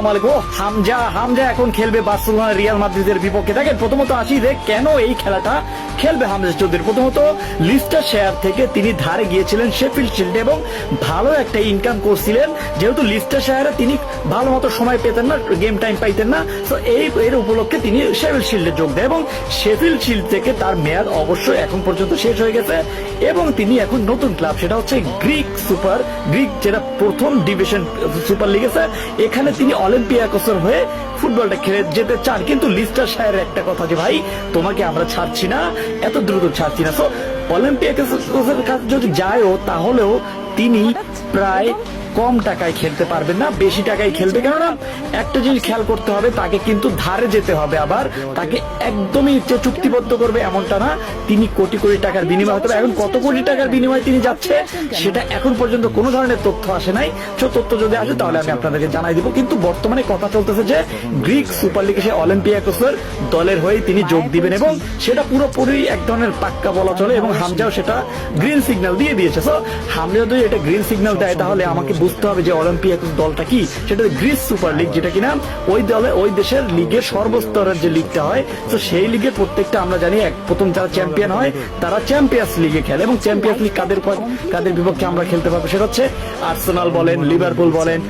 হামজা হামজা এখন খেলবে Barcelona Real মাদ্রিদের বিপক্ষে। দেখেন প্রথমত আসি যে কেন এই খেলাটা খেলবে হামজা চৌধুরী। প্রথমত লিস্টারশায়ার থেকে তিনি ধারে গিয়েছিলেন শেফিল্ড শিল্ডে এবং ভালো একটা ইনকাম করছিলেন, যেহেতু লিস্টারশায়ারে তিনি ভালো মতো সময় পেতেন না, গেম টাইম পাইতেন না, তো এর উপলক্ষে তিনি শেফিল্ড শিল্ডে যোগ দেয় এবং শেফিল্ড শিল্ড থেকে তার মেয়াদ অবশ্যই এখন পর্যন্ত শেষ হয়ে গেছে এবং তিনি এখন নতুন ক্লাব, সেটা হচ্ছে গ্রিক যেটা প্রথম ডিভিশন সুপার লিগ আছে, এখানে তিনি অলিম্পিয়াকোসের হয়ে ফুটবলটা খেলে যেতে চান। কিন্তু লিস্টারশায়ারের একটা কথা যে ভাই তোমাকে আমরা ছাড়ছি না, এত দ্রুত ছাড়ছি না। সো অলিম্পিয়াকোসের কাছে যদি যায়ও তাহলেও তিনি প্রায় কম টাকায় খেলতে পারবেন না, বেশি টাকায় খেলবে। কেননা একটা জিনিস খেয়াল করতে হবে, তাকে কিন্তু ধারে যেতে হবে, আবার তাকে একদমই চুক্তিবদ্ধ করবে এমনটা না, তিনি কোটি কোটি টাকার বিনিময় হতে হবে। এখন কত কোটি টাকার বিনিময়ে তিনি যাচ্ছে সেটা এখন পর্যন্ত কোনো ধরনের তথ্য আসে নাই। তথ্য যদি আসে তাহলে আমি আপনাদেরকে জানাই দিব। কিন্তু বর্তমানে কথা চলতেছে যে গ্রিক সুপার লিগে সে অলিম্পিয়াকোসের দলের হয়ে তিনি যোগ দিবেন এবং সেটা পুরোপুরি এক ধরনের পাক্কা বলা চলে এবং হামজাও সেটা গ্রিন সিগন্যাল দিয়ে দিয়েছে। সো হামজা যদি এটা গ্রিন সিগন্যাল দেয় তাহলে আমাকে বুঝতে হবে যে অলিম্পিয়াকোস দলটা কি, সেটা গ্রিস সুপার লিগ, যেটা কিনা ওই দেশের লিগের সর্বস্তরের যে লিগটা হয়, তো সেই লিগের প্রত্যেকটা আমরা জানি প্রথম যারা চ্যাম্পিয়ন হয় তারা চ্যাম্পিয়ন্স লিগে খেলে এবং চ্যাম্পিয়ন্স লিগ কাদের বিপক্ষে আমরা খেলতে পারবো, সেটা হচ্ছে আর্সেনাল বলেন, লিভারপুল বলেন,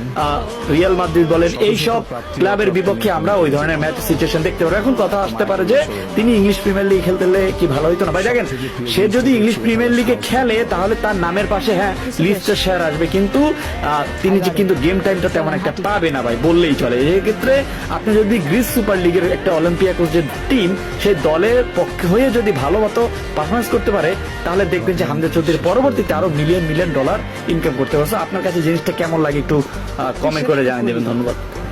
রিয়াল মাদ্রিদ বলেন, এইসব ক্লাবের বিপক্ষে আমরা ওই ধরনের ম্যাচ সিচুয়েশন দেখতে পারবো। এখন কথা আসতে পারে যে তিনি ইংলিশ প্রিমিয়ার লিগ খেলতে কি ভালো হইতো না? ভাই দেখেন, সে যদি ইংলিশ প্রিমিয়ার লিগে খেলে তাহলে তার নামের পাশে হ্যাঁ লিস্টারশায়ার আসবে, কিন্তু তিনি যে কিন্তু গেম টাইমটা তেমন একটা পাবে না ভাই, বললেই চলে। এক্ষেত্রে আপনি যদি গ্রিস সুপার লিগের একটা অলিম্পিয়াকোস যে টিম, সেই দলের পক্ষে হয়ে যদি ভালো মতো পারফরমেন্স করতে পারে তাহলে দেখবেন যে হামজা চৌধুরী পরবর্তীতে আরো মিলিয়ন ডলার ইনকাম করতে পারছে। আপনার কাছে জিনিসটা কেমন লাগে একটু কমেন্ট করে জানিয়ে দেবেন। ধন্যবাদ।